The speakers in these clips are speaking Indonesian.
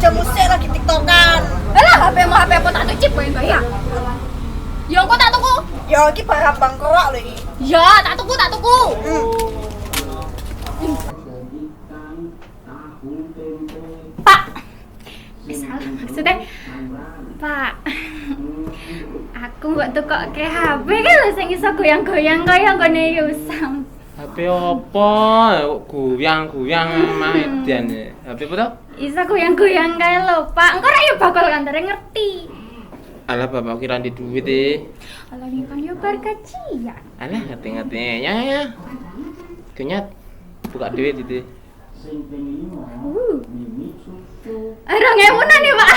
aja musik lagi tiktokan. Lah HP apa tak tuh chip enggak ya? Ya engko tak tuku. Ya iki barang bang kerak lho iki. Ya, tak tuku. Pak. Salah maksudnya. Pak. Aku mbok tukokke HP kan lho sing iso goyang-goyang kaya nggone Yusam. HP apa? Goyang-goyang Mahdian. HP apa to? Iso goyang-goyang kae lho, Pak. Engko ra yo bakal kandare ngerti. Alah bapak kira di duit e. Alah ini kan yo bar gajian. Alah ngerti-ngerti ya. Kenyat buka duit itu. Orang emunan nih, Pak.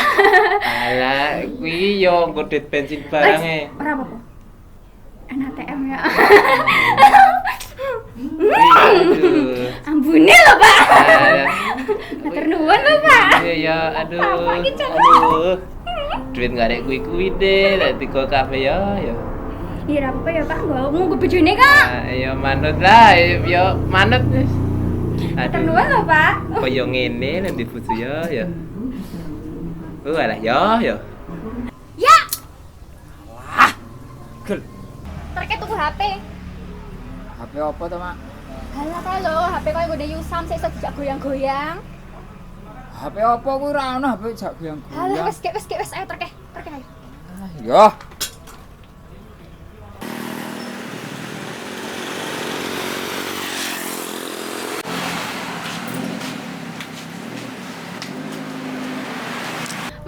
Alah kuwi yo nggo duit bensin barang e. Ora apa-apa. ATM ya. Ambune lho, Pak. Matur nuwun lho, Pak. Iya, aduh. Apa iki, Cak? Aduh. Duit gak ada kuwi-kuwi deh, lek tiga kafe ya. Iya, ora apa-apa ya, Pak. Nggo bojone, Kak. Ya manut lah, ya manut wis. Matur nuwun lho, Pak. Kaya ngene nek dibuju ya. Alah ya. Ya. Ah, gel. Terke tuku HP. HP apa to, Mak? Halah kae lho, HP koyo ngene Yusam sik iso dijak goyang-goyang. HP apa kuwi ra ono HP jak Halah goyang-goyang. wis ayo terke ayo. Ah, yo.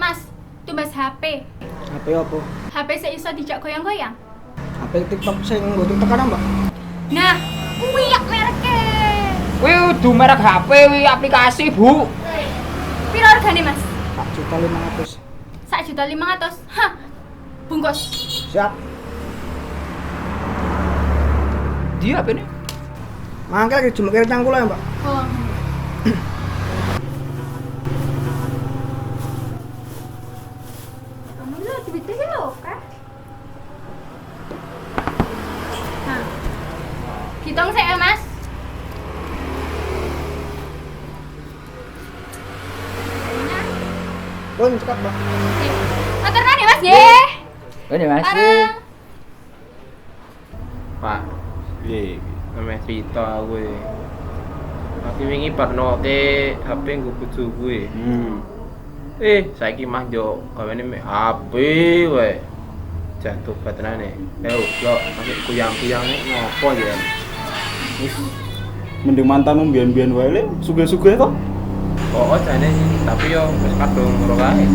Mas, tumbas HP. HP apa? HP sik iso dijak goyang-goyang. HP TikTok sing nggo TikTokan Mbak. Nah, kuwi yak mereke. Kuwi udu merek HP kuwi aplikasi, Bu. Piro regane, Mas? 4.500.000. 1.500.000. Hah. Bungkus. Siap. Dia apa nih? Mangke lagi cuma kira cangkul ya, Mbak. Oh. Kamu lu duitnya sih lo, kan? Nah. Hitung saya, Mas. Pun cepat, Mbak. Matur nuwun ya, Mas, nggih. Ini Mas. Parang. Pak. Piye? Namanya cerita gue. Aku wingi parnoke HP nggo bojo gue. Saiki mah yo gawane mek HP wae. Jatuh baterane. Yo masih kuyang-kuyang ngopo ya. Wis mending mantanmu mbiyen-mbiyen wae le, sugih-sugih to. Oh, jane sih, tapi yo wis kadung ora kae.